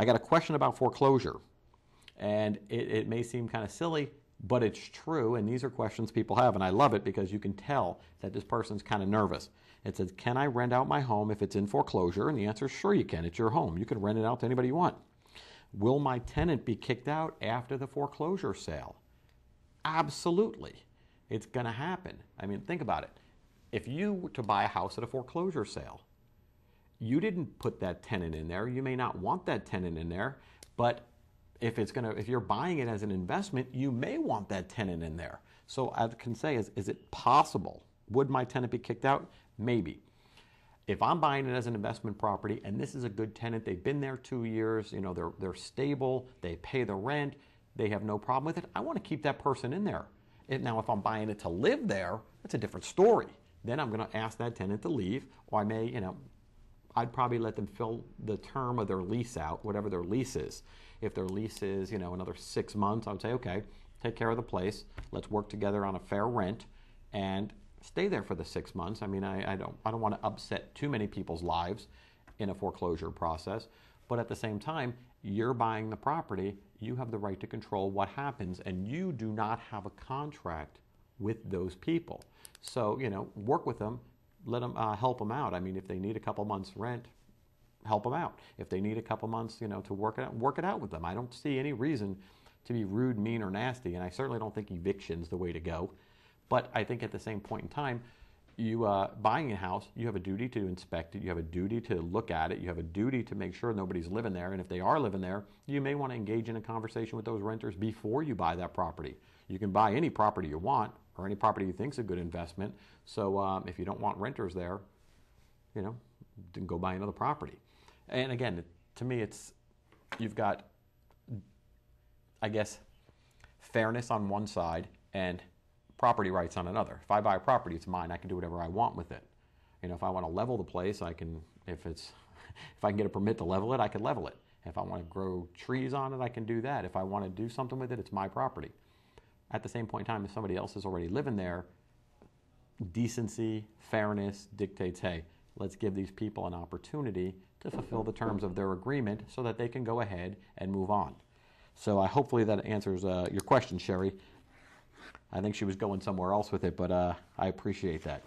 I got a question about foreclosure. And it may seem kind of silly, but it's true. And these are questions people have. And I love it because you can tell that this person's kind of nervous. It says, can I rent out my home if it's in foreclosure? And the answer is sure you can. It's your home. You can rent it out to anybody you want. Will my tenant be kicked out after the foreclosure sale? Absolutely. It's going to happen. I mean, think about it. If you were to buy a house at a foreclosure sale, you didn't put that tenant in there. You may not want that tenant in there, but if you're buying it as an investment, you may want that tenant in there. So I can say, is it possible? Would my tenant be kicked out? Maybe. If I'm buying it as an investment property and this is a good tenant, they've been there 2 years, they're stable, they pay the rent, they have no problem with it, I want to keep that person in there. Now, if I'm buying it to live there, that's a different story. Then I'm going to ask that tenant to leave, or I may, I'd probably let them fill the term of their lease out, whatever their lease is. If their lease is, another 6 months, I would say, okay, take care of the place. Let's work together on a fair rent and stay there for the 6 months. I mean, I don't want to upset too many people's lives in a foreclosure process. But at the same time, you're buying the property. You have the right to control what happens, and you do not have a contract with those people. So, work with them. Let them help them out. I mean, if they need a couple months rent, help them out. If they need a couple months, to work it out with them. I don't see any reason to be rude, mean, or nasty, and I certainly don't think eviction's the way to go. But I think at the same point in time, you buying a house, you have a duty to inspect it. You have a duty to look at it. You have a duty to make sure nobody's living there. And if they are living there, you may want to engage in a conversation with those renters before you buy that property. You can buy any property you want or any property you think is a good investment. So if you don't want renters there, then go buy another property. And again, to me, you've got, I guess, fairness on one side and property rights on another. If I buy a property, it's mine. I can do whatever I want with it. If I want to level the place, I can. If I can get a permit to level it, I can level it. If I want to grow trees on it, I can do that. If I want to do something with it, it's my property. At the same point in time, if somebody else is already living there, decency, fairness dictates, hey, let's give these people an opportunity to fulfill the terms of their agreement so that they can go ahead and move on. So hopefully that answers your question, Sherry. I think she was going somewhere else with it, but I appreciate that.